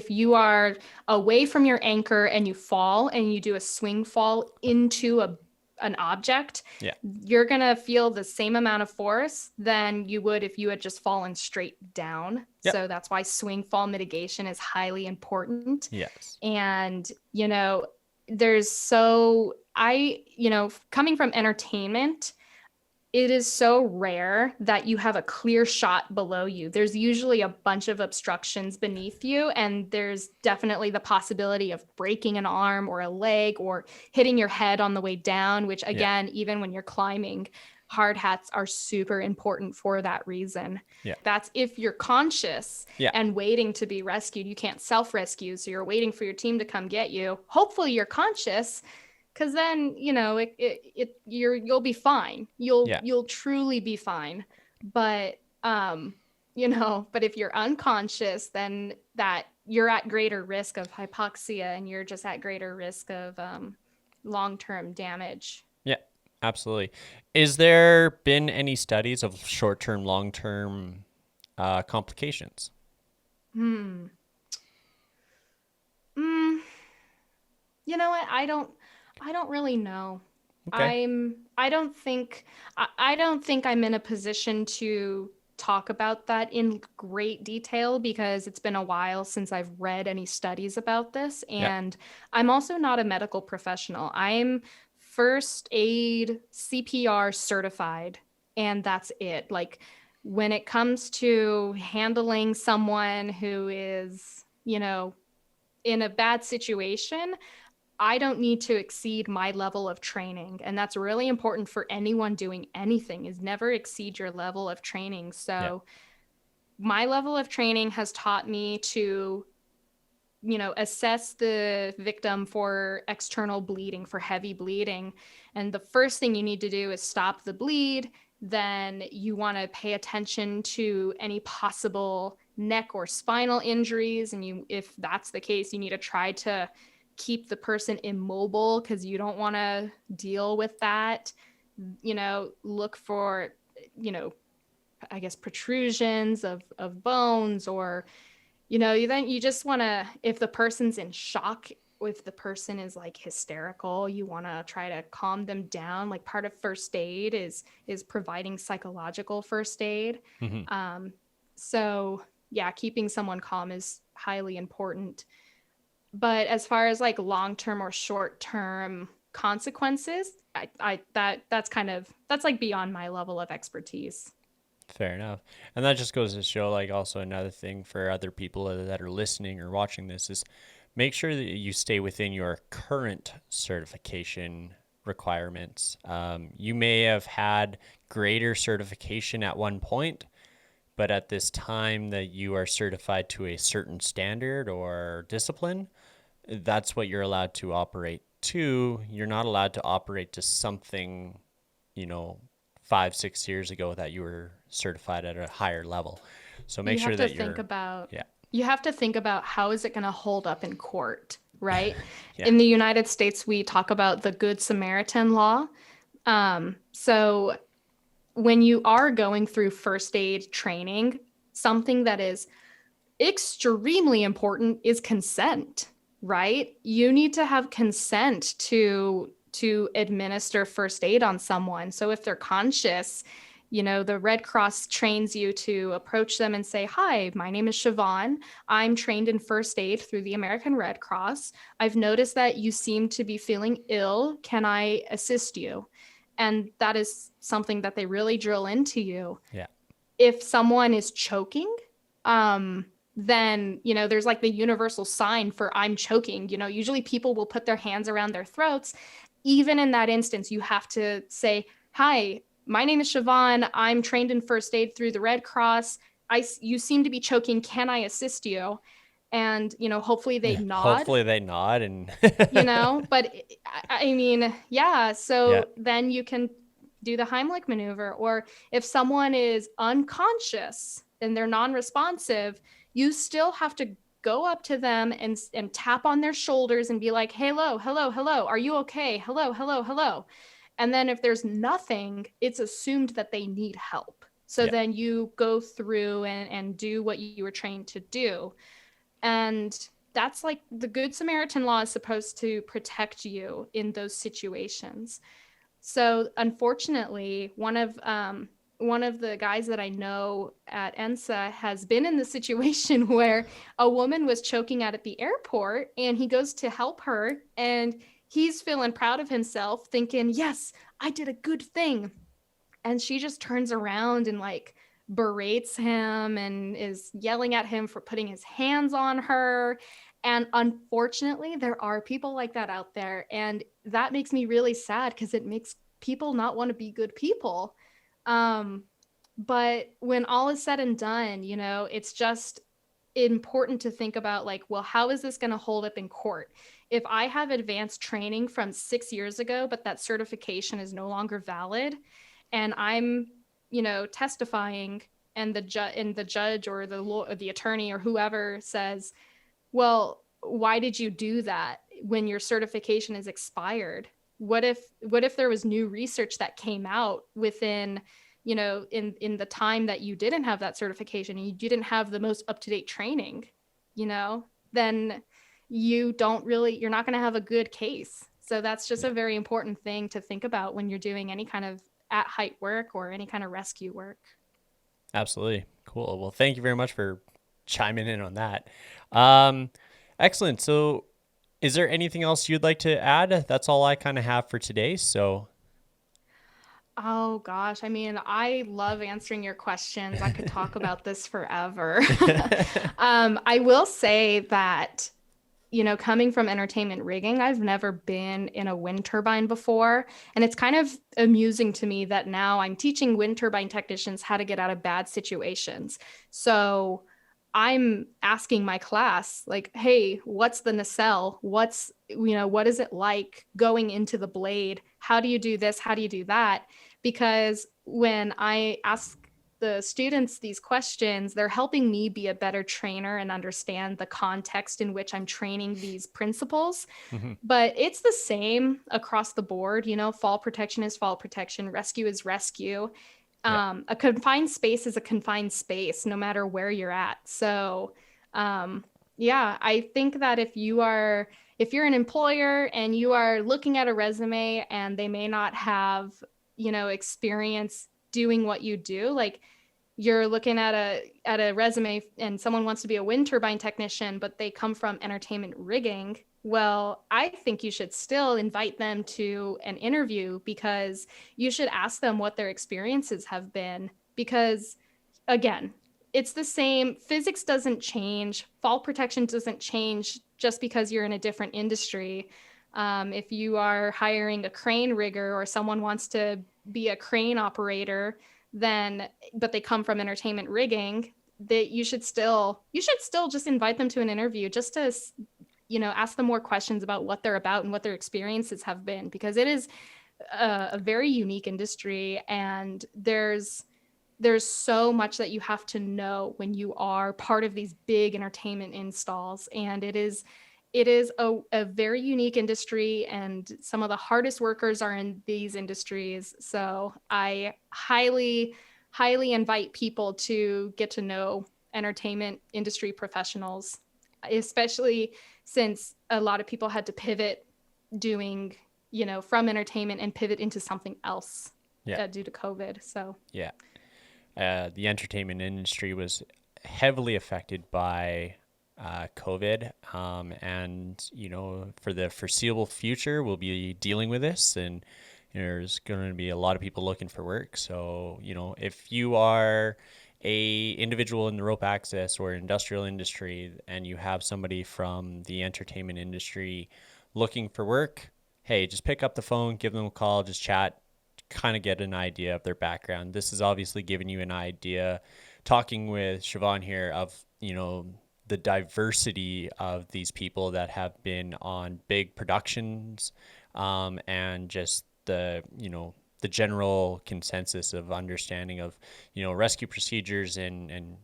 you are away from your anchor and you fall and you do a swing fall into an object, Yeah. you're going to feel the same amount of force than you would if you had just fallen straight down. Yep. So that's why swing fall mitigation is highly important. Yes. And there's so I coming from entertainment, it is so rare that you have a clear shot below you. There's usually a bunch of obstructions beneath you, and there's definitely the possibility of breaking an arm or a leg or hitting your head on the way down, which, Yeah. again, even when you're climbing, hard hats are super important for that reason. Yeah. That's if you're conscious Yeah. and waiting to be rescued. You can't self-rescue, so you're waiting for your team to come get you. Hopefully you're conscious, because then you'll be fine. Yeah. You'll truly be fine. But but if you're unconscious, then that you're at greater risk of hypoxia, and you're just at greater risk of long-term damage. Yeah. Absolutely. Is there been any studies of short-term, long-term complications? Hmm. Mm, you know what? I don't really know. Okay. I don't think I'm in a position to talk about that in great detail, because it's been a while since I've read any studies about this, Yeah. and I'm also not a medical professional. I'm first aid CPR certified, and that's it. Like, when it comes to handling someone who is, in a bad situation, I don't need to exceed my level of training. And that's really important for anyone doing anything, is never exceed your level of training. Yeah. So my level of training has taught me to, assess the victim for external bleeding, for heavy bleeding. And the first thing you need to do is stop the bleed. Then you want to pay attention to any possible neck or spinal injuries. And if that's the case, you need to try to keep the person immobile, because you don't want to deal with that. Look for, you know, I guess, protrusions of bones, or then you just want to, if the person's in shock, if the person is like hysterical, you want to try to calm them down. Like, part of first aid is providing psychological first aid. Hmm. So yeah, keeping someone calm is highly important. But as far as like long-term or short-term consequences, that's like beyond my level of expertise. Fair enough. And that just goes to show, like, also another thing for other people that are listening or watching this is make sure that you stay within your current certification requirements. You may have had greater certification at one point, but at this time that you are certified to a certain standard or discipline, that's what you're allowed to operate to. You're not allowed to operate to something, you know, 5, 6 years ago that you were certified at a higher level. So make You sure have to that think you're, about yeah, you have to think about how is it going to hold up in court, right? yeah, In the United States, we talk about the Good Samaritan law. So when you are going through first aid training, something that is extremely important is consent, right? You need to have consent to administer first aid on someone. So if they're conscious, the Red Cross trains you to approach them and say, "Hi, my name is Siobhan. I'm trained in first aid through the American Red Cross. I've noticed that you seem to be feeling ill. Can I assist you?" And that is something that they really drill into you. yeah, If someone is choking, then there's like the universal sign for "I'm choking." Usually people will put their hands around their throats. Even in that instance, you have to say, "Hi, my name is Siobhan. I'm trained in first aid through the Red Cross. You seem to be choking. Can I assist you?" And hopefully they nod. hopefully they nod and But I mean, yeah. yeah, So then you can do the Heimlich maneuver. Or if someone is unconscious and they're non-responsive, you still have to go up to them and tap on their shoulders and be like, hello, hello, hello, are you okay? Hello, hello, hello. And then if there's nothing, it's assumed that they need help. So Yeah, then you go through and do what you were trained to do. And that's like the Good Samaritan law is supposed to protect you in those situations. So unfortunately, one of the guys that I know at ENSA has been in the situation where a woman was choking out at the airport, and he goes to help her, and he's feeling proud of himself, thinking, "Yes, I did a good thing." And she just turns around and like berates him and is yelling at him for putting his hands on her. And unfortunately, there are people like that out there. And that makes me really sad because it makes people not want to be good people. Um, but when all is said and done, you know, it's just important to think about like, well, how is this going to hold up in court? If I have advanced training from 6 years ago, but that certification is no longer valid, and I'm, you know, testifying, and the judge or the attorney or whoever says, well, why did you do that when your certification is expired? What if there was new research that came out within, you know, in the time that you didn't have that certification and you didn't have the most up-to-date training, you know, then you're not going to have a good case. So that's just yeah, a very important thing to think about when you're doing any kind of at height work or any kind of rescue work. absolutely. Cool. Well, thank you very much for chiming in on that. Um, Excellent. So, is there anything else you'd like to add? That's all I kind of have for today. So, Oh gosh, I mean, I love answering your questions. I could talk about this forever. I will say that, you know, coming from entertainment rigging, I've never been in a wind turbine before. And it's kind of amusing to me that now I'm teaching wind turbine technicians how to get out of bad situations. So I'm asking my class, like, hey, what's the nacelle? What is it like going into the blade? How do you do this? How do you do that? Because when I ask the students these questions, they're helping me be a better trainer and understand the context in which I'm training these principles. mhm, But it's the same across the board. You know, fall protection is fall protection, rescue is rescue. yeah, A confined space is a confined space, no matter where you're at. So, yeah, I think that if you're an employer and you are looking at a resume and they may not have, you know, experience doing what you do, like you're looking at a resume and someone wants to be a wind turbine technician, but they come from entertainment rigging. Well, I think you should still invite them to an interview because you should ask them what their experiences have been. Because again, it's the same. Physics doesn't change, fall protection doesn't change just because you're in a different industry. If you are hiring a crane rigger or someone wants to be a crane operator, then but they come from entertainment rigging, that you should still just invite them to an interview just to, you know, ask them more questions about what they're about and what their experiences have been, because it is a very unique industry, and there's so much that you have to know when you are part of these big entertainment installs. And it is a very unique industry, and some of the hardest workers are in these industries. So I highly invite people to get to know entertainment industry professionals, especially since a lot of people had to pivot doing, you know, from entertainment and pivot into something else yeah, due to COVID. So yeah. The entertainment industry was heavily affected by COVID, and for the foreseeable future, we'll be dealing with this, and there's going to be a lot of people looking for work. So, if you are a individual in the rope access or industrial industry, and you have somebody from the entertainment industry looking for work, hey, just pick up the phone, give them a call, just chat, kind of get an idea of their background. This is obviously giving you an idea, talking with Siobhan here, of, the diversity of these people that have been on big productions, and just the the general consensus of understanding of, rescue procedures and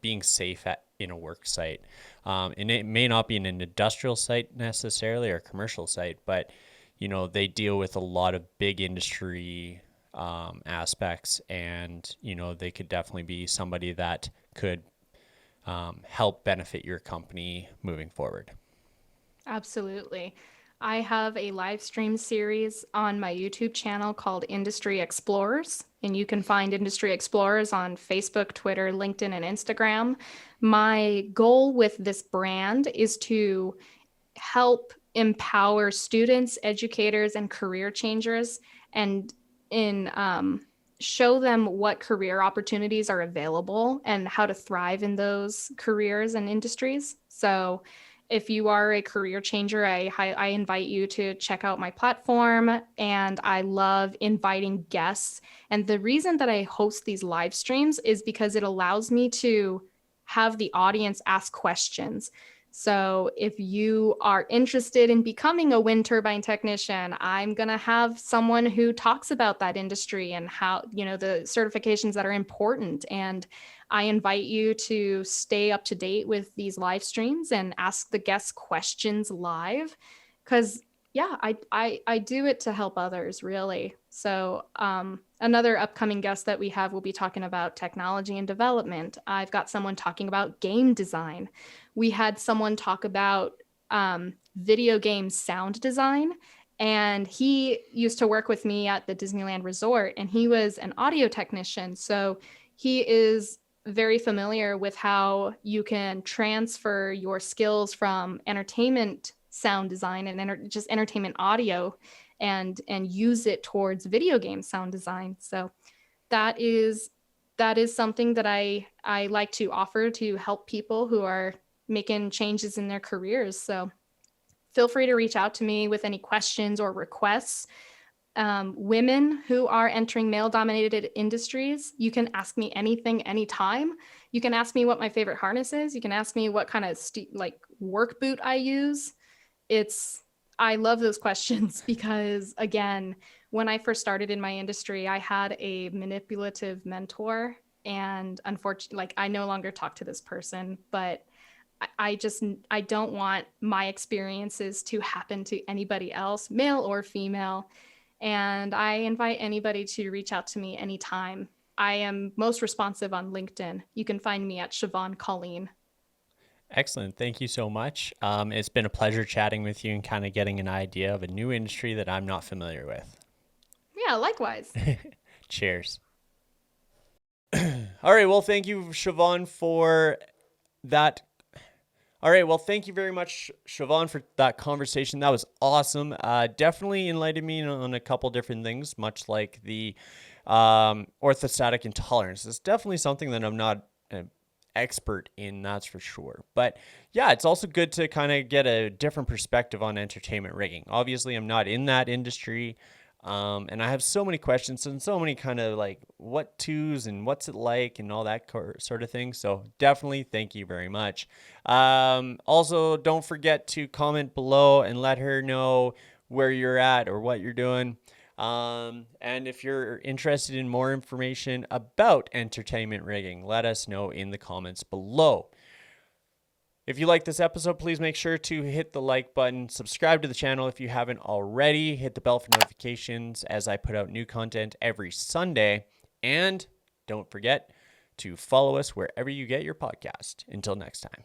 being safe in a work site. And it may not be in an industrial site necessarily or a commercial site, but, they deal with a lot of big industry aspects, and, they could definitely be somebody that could help benefit your company moving forward. Absolutely. I have a live stream series on my YouTube channel called Industry Explorers, and you can find Industry Explorers on Facebook, Twitter, LinkedIn, and Instagram. My goal with this brand is to help empower students, educators, and career changers, and in show them what career opportunities are available and how to thrive in those careers and industries. So if you are a career changer, I invite you to check out my platform, and I love inviting guests. And the reason that I host these live streams is because it allows me to have the audience ask questions. So if you are interested in becoming a wind turbine technician, I'm going to have someone who talks about that industry and how, the certifications that are important. And I invite you to stay up to date with these live streams and ask the guests questions live, because yeah, I do it to help others, really. So another upcoming guest that we have will be talking about technology and development. I've got someone talking about game design. We had someone talk about video game sound design, and he used to work with me at the Disneyland Resort, and he was an audio technician. So he is very familiar with how you can transfer your skills from entertainment sound design and just entertainment audio and use it towards video game sound design. So that is something that I like to offer to help people who are making changes in their careers. So feel free to reach out to me with any questions or requests. Women who are entering male-dominated industries, you can ask me anything, anytime. You can ask me what my favorite harness is. You can ask me what kind of work boot I use. I love those questions because, again, when I first started in my industry, I had a manipulative mentor, and unfortunately, I no longer talk to this person, but I don't want my experiences to happen to anybody else, male or female. And I invite anybody to reach out to me anytime. I am most responsive on LinkedIn. You can find me at Siobhan Colleen. Excellent. Thank you so much. It's been a pleasure chatting with you and kind of getting an idea of a new industry that I'm not familiar with. Yeah, likewise. Cheers. All right. Well, thank you, Siobhan, for that. All right. Well, thank you very much, Siobhan, for that conversation. That was awesome. Definitely enlightened me on a couple different things, much like the orthostatic intolerance. It's definitely something that I'm not expert in, that's for sure. But yeah, it's also good to kind of get a different perspective on entertainment rigging. Obviously, I'm not in that industry. And I have so many questions and so many kind of what to's and what's it like and all that sort of thing. So definitely thank you very much. Also, don't forget to comment below and let her know where you're at or what you're doing. And if you're interested in more information about entertainment rigging, let us know in the comments below. If you like this episode, please make sure to hit the like button, subscribe to the channel if you haven't already, hit the bell for notifications as I put out new content every Sunday, and don't forget to follow us wherever you get your podcast. Until next time.